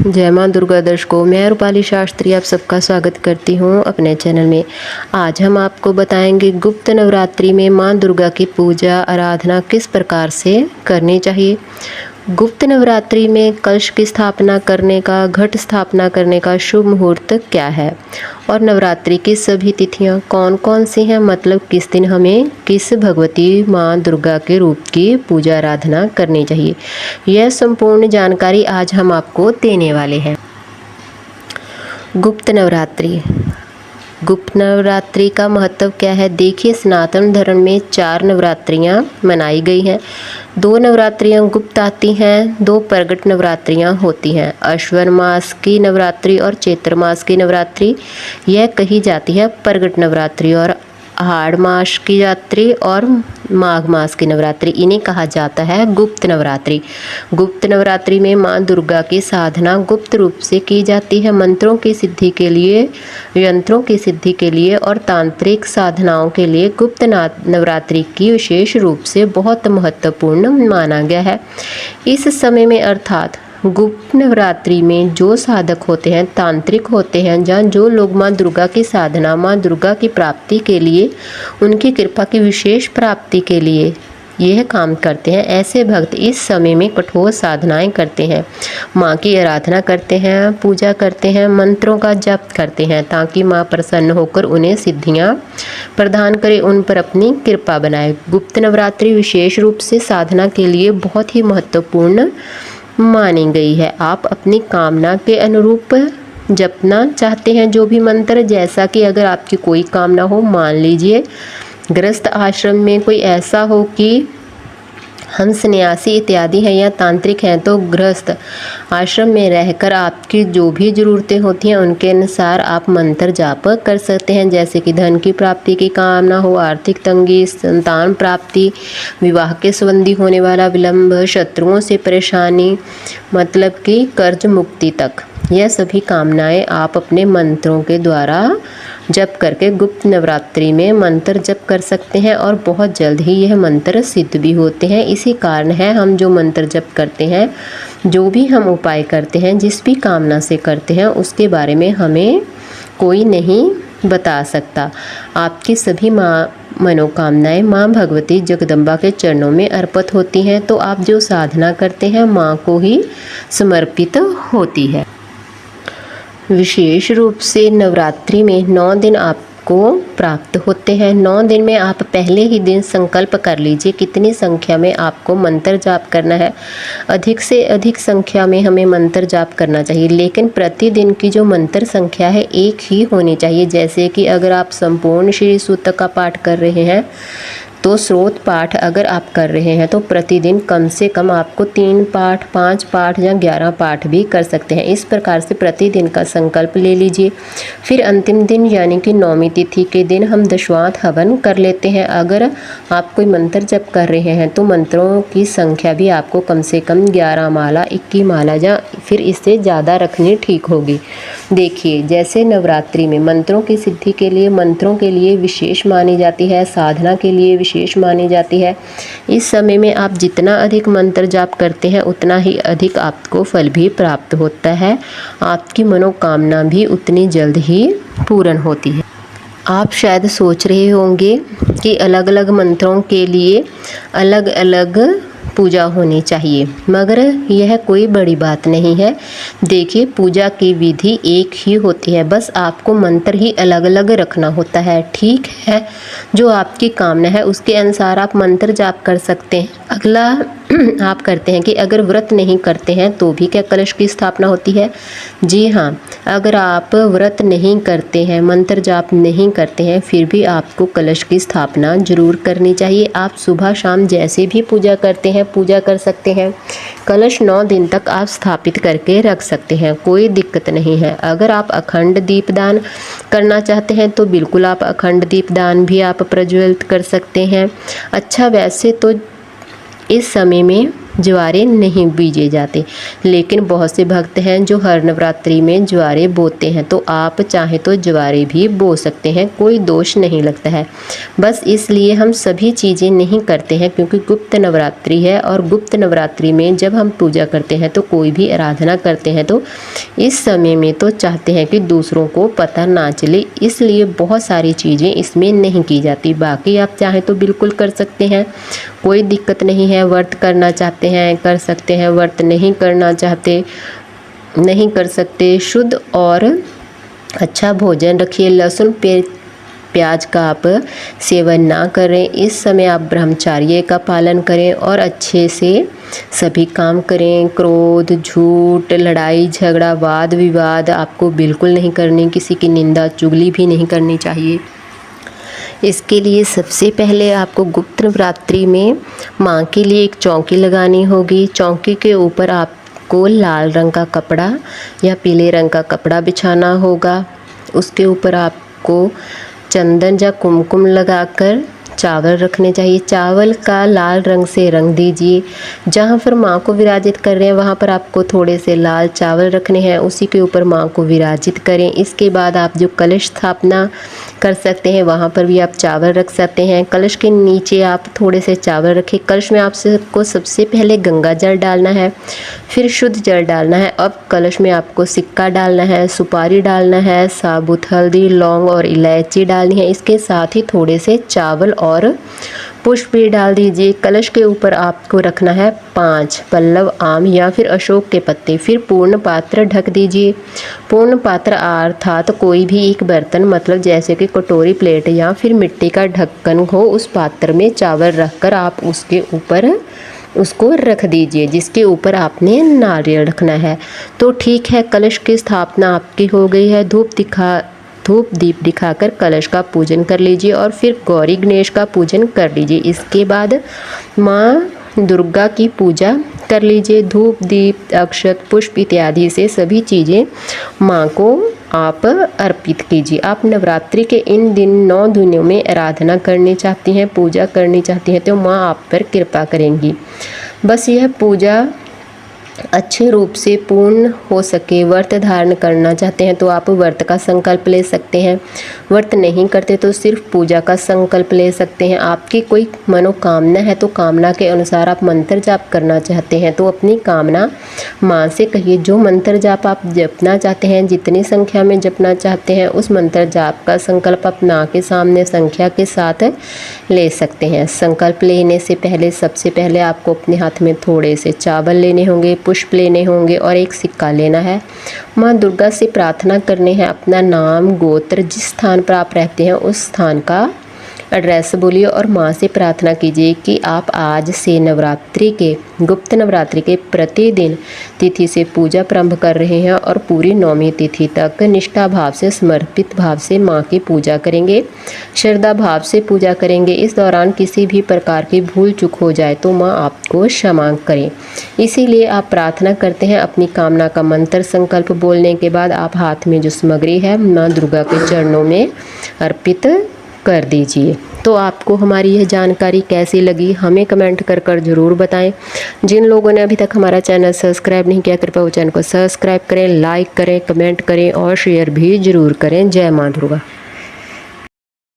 जय मां दुर्गा दर्शकों, मैं रूपाली शास्त्री आप सबका स्वागत करती हूं अपने चैनल में। आज हम आपको बताएंगे गुप्त नवरात्रि में मां दुर्गा की पूजा आराधना किस प्रकार से करनी चाहिए। गुप्त नवरात्रि में कलश की स्थापना करने का, घट स्थापना करने का शुभ मुहूर्त क्या है और नवरात्रि की सभी तिथियां कौन कौन सी हैं, मतलब किस दिन हमें किस भगवती मां दुर्गा के रूप की पूजा आराधना करनी चाहिए, यह संपूर्ण जानकारी आज हम आपको देने वाले हैं। गुप्त नवरात्रि। गुप्त नवरात्रि का महत्व क्या है? देखिए, सनातन धर्म में 4 नवरात्रियां मनाई गई हैं। 2 नवरात्रियां गुप्त आती हैं, 2 प्रगट नवरात्रियां होती हैं। अश्विन मास की नवरात्रि और चैत्र मास की नवरात्रि यह कही जाती है प्रगट नवरात्रि, और आषाढ़ मास की नवरात्रि और माघ मास की नवरात्रि इन्हें कहा जाता है गुप्त नवरात्रि। गुप्त नवरात्रि में मां दुर्गा की साधना गुप्त रूप से की जाती है। मंत्रों की सिद्धि के लिए, यंत्रों की सिद्धि के लिए और तांत्रिक साधनाओं के लिए गुप्त नवरात्रि की विशेष रूप से बहुत महत्वपूर्ण माना गया है। इस समय में अर्थात गुप्त नवरात्रि में जो साधक होते हैं, तांत्रिक होते हैं, जहाँ जो लोग माँ दुर्गा की साधना, माँ दुर्गा की प्राप्ति के लिए, उनकी कृपा की विशेष प्राप्ति के लिए यह काम करते हैं, ऐसे भक्त इस समय में कठोर साधनाएं करते हैं, माँ की आराधना करते हैं, पूजा करते हैं, मंत्रों का जप करते हैं, ताकि माँ प्रसन्न होकर उन्हें सिद्धियाँ प्रदान करे, उन पर अपनी कृपा बनाए। गुप्त नवरात्रि विशेष रूप से साधना के लिए बहुत ही महत्वपूर्ण मानी गई है। आप अपनी कामना के अनुरूप जपना चाहते हैं जो भी मंत्र, जैसा कि अगर आपकी कोई कामना हो, मान लीजिए गृहस्थ आश्रम में कोई ऐसा हो कि हम सन्यासी इत्यादि हैं या तांत्रिक हैं, तो गृहस्थ आश्रम में रहकर आपकी जो भी ज़रूरतें होती हैं उनके अनुसार आप मंत्र जाप कर सकते हैं। जैसे कि धन की प्राप्ति की कामना हो, आर्थिक तंगी, संतान प्राप्ति, विवाह के संबंधी होने वाला विलंब, शत्रुओं से परेशानी, मतलब कि कर्ज मुक्ति तक, यह सभी कामनाएं आप अपने मंत्रों के द्वारा जप करके गुप्त नवरात्रि में मंत्र जप कर सकते हैं और बहुत जल्द ही यह मंत्र सिद्ध भी होते हैं। इसी कारण है हम जो मंत्र जप करते हैं, जो भी हम उपाय करते हैं, जिस भी कामना से करते हैं, उसके बारे में हमें कोई नहीं बता सकता। आपकी सभी मनोकामनाएं माँ भगवती जगदम्बा के चरणों में अर्पित होती हैं, तो आप जो साधना करते हैं माँ को ही समर्पित होती है। विशेष रूप से नवरात्रि में 9 दिन आपको प्राप्त होते हैं। 9 दिन में आप पहले ही दिन संकल्प कर लीजिए कितनी संख्या में आपको मंत्र जाप करना है। अधिक से अधिक संख्या में हमें मंत्र जाप करना चाहिए, लेकिन प्रतिदिन की जो मंत्र संख्या है एक ही होनी चाहिए। जैसे कि अगर आप संपूर्ण श्री सूक्त का पाठ कर रहे हैं, तो स्रोत पाठ अगर आप कर रहे हैं तो प्रतिदिन कम से कम आपको 3 पाठ, 5 पाठ या 11 पाठ भी कर सकते हैं। इस प्रकार से प्रतिदिन का संकल्प ले लीजिए। फिर अंतिम दिन यानी कि 9वीं तिथि के दिन हम दशवात हवन कर लेते हैं। अगर आप कोई मंत्र जप कर रहे हैं तो मंत्रों की संख्या भी आपको कम से कम 11 माला, 21 माला या फिर इससे ज़्यादा रखनी ठीक होगी। देखिए, जैसे नवरात्रि में मंत्रों की सिद्धि के लिए, मंत्रों के लिए विशेष मानी जाती है, साधना के लिए विशेष मानी जाती है। इस समय में आप जितना अधिक मंत्र जाप करते हैं उतना ही अधिक आपको फल भी प्राप्त होता है, आपकी मनोकामना भी उतनी जल्द ही पूर्ण होती है। आप शायद सोच रहे होंगे कि अलग अलग मंत्रों के लिए अलग अलग पूजा होनी चाहिए, मगर यह कोई बड़ी बात नहीं है। देखिए, पूजा की विधि एक ही होती है, बस आपको मंत्र ही अलग अलग रखना होता है। ठीक है, जो आपकी कामना है उसके अनुसार आप मंत्र जाप कर सकते हैं। अगला आप करते हैं कि अगर व्रत नहीं करते हैं तो भी क्या कलश की स्थापना होती है? जी हाँ, अगर आप व्रत नहीं करते हैं, मंत्र जाप नहीं करते हैं, फिर भी आपको कलश की स्थापना जरूर करनी चाहिए। आप सुबह शाम जैसे भी पूजा करते हैं पूजा कर सकते हैं। कलश 9 दिन तक आप स्थापित करके रख सकते हैं, कोई दिक्कत नहीं है। अगर आप अखंड दीपदान करना चाहते हैं तो बिल्कुल आप अखंड दीपदान भी आप प्रज्वलित कर सकते हैं। अच्छा, वैसे तो इस समय में ज्वारे नहीं बीजे जाते। लेकिन बहुत से भक्त हैं जो हर नवरात्रि में ज्वारे बोते हैं, तो आप चाहे तो ज्वारे भी बो सकते हैं, कोई दोष नहीं लगता है। बस इसलिए हम सभी चीज़ें नहीं करते हैं क्योंकि गुप्त नवरात्रि है, और गुप्त नवरात्रि में जब हम पूजा करते हैं तो कोई भी आराधना करते हैं तो इस समय में तो चाहते हैं कि दूसरों को पता ना चले, इसलिए बहुत सारी चीज़ें इसमें नहीं की जाती। बाकी आप चाहें तो बिल्कुल कर सकते हैं, कोई दिक्कत नहीं है। व्रत करना चाहते हैं कर सकते हैं, व्रत नहीं करना चाहते नहीं कर सकते। शुद्ध और अच्छा भोजन रखिए। लहसुन प्याज का आप सेवन ना करें। इस समय आप ब्रह्मचर्य का पालन करें और अच्छे से सभी काम करें। क्रोध, झूठ, लड़ाई झगड़ा, वाद विवाद आपको बिल्कुल नहीं करनी। किसी की निंदा चुगली भी नहीं करनी चाहिए। इसके लिए सबसे पहले आपको गुप्त नवरात्रि में माँ के लिए एक चौकी लगानी होगी। चौकी के ऊपर आपको लाल रंग का कपड़ा या पीले रंग का कपड़ा बिछाना होगा। उसके ऊपर आपको चंदन या कुमकुम लगाकर चावल रखने चाहिए। चावल का लाल रंग से रंग दीजिए। जहाँ पर माँ को विराजित कर रहे हैं वहाँ पर आपको थोड़े से लाल चावल रखने हैं, उसी के ऊपर माँ को विराजित करें। इसके बाद आप जो कलश स्थापना कर सकते हैं वहाँ पर भी आप चावल रख सकते हैं। कलश के नीचे आप थोड़े से चावल रखें। कलश में आपको सबसे पहले गंगा जल डालना है, फिर शुद्ध जल डालना है। अब कलश में आपको सिक्का डालना है, सुपारी डालना है, साबुत हल्दी, लौंग और इलायची डालनी है। इसके साथ ही थोड़े से चावल और पुष्प भी डाल दीजिए। कलश के ऊपर आपको रखना है 5 पल्लव आम या फिर अशोक के पत्ते। फिर पूर्ण पात्र ढक दीजिए। पूर्ण पात्र अर्थात कोई भी एक बर्तन, मतलब जैसे कि कटोरी, प्लेट या फिर मिट्टी का ढक्कन हो, उस पात्र में चावल रखकर आप उसके ऊपर उसको रख दीजिए, जिसके ऊपर आपने नारियल रखना है। तो ठीक है, कलश की स्थापना आपकी हो गई है। धूप दीप दिखाकर कलश का पूजन कर लीजिए और फिर गौरी गणेश का पूजन कर लीजिए। इसके बाद माँ दुर्गा की पूजा कर लीजिए। धूप दीप अक्षत पुष्प इत्यादि से सभी चीज़ें माँ को आप अर्पित कीजिए। आप नवरात्रि के इन 9 दिनों में आराधना करनी चाहती हैं, पूजा करनी चाहती हैं, तो माँ आप पर कृपा करेंगी। बस यह पूजा अच्छे रूप से पूर्ण हो सके। व्रत धारण करना चाहते हैं तो आप व्रत का संकल्प ले सकते हैं। व्रत नहीं करते तो सिर्फ पूजा का संकल्प ले सकते हैं। आपकी कोई मनोकामना है तो कामना के अनुसार आप मंत्र जाप करना चाहते हैं तो अपनी कामना माँ से कहिए। जो मंत्र जाप आप जपना चाहते हैं, जितनी संख्या में जपना चाहते हैं, उस मंत्र जाप का संकल्प आप माँ के सामने संख्या के साथ ले सकते हैं। संकल्प लेने से पहले सबसे पहले आपको अपने हाथ में थोड़े से चावल लेने होंगे, पुष्प लेने होंगे और एक सिक्का लेना है। माँ दुर्गा से प्रार्थना करनी है। अपना नाम, गोत्र, जिस स्थान पर आप रहते हैं उस स्थान का एड्रेस बोलिए और माँ से प्रार्थना कीजिए कि आप आज से गुप्त नवरात्रि के प्रतिदिन तिथि से पूजा प्रारंभ कर रहे हैं और पूरी 9वीं तिथि तक निष्ठा भाव से, समर्पित भाव से माँ की पूजा करेंगे, श्रद्धा भाव से पूजा करेंगे। इस दौरान किसी भी प्रकार की भूल चूक हो जाए तो माँ आपको क्षमा करें। इसीलिए आप प्रार्थना करते हैं। अपनी कामना का मंत्र संकल्प बोलने के बाद आप हाथ में जो सामग्री है माँ दुर्गा के चरणों में अर्पित कर दीजिए। तो आपको हमारी यह जानकारी कैसी लगी हमें कमेंट कर ज़रूर बताएं। जिन लोगों ने अभी तक हमारा चैनल सब्सक्राइब नहीं किया, कृपया वो चैनल को सब्सक्राइब करें, लाइक करें, कमेंट करें और शेयर भी ज़रूर करें। जय माँ दुर्गा।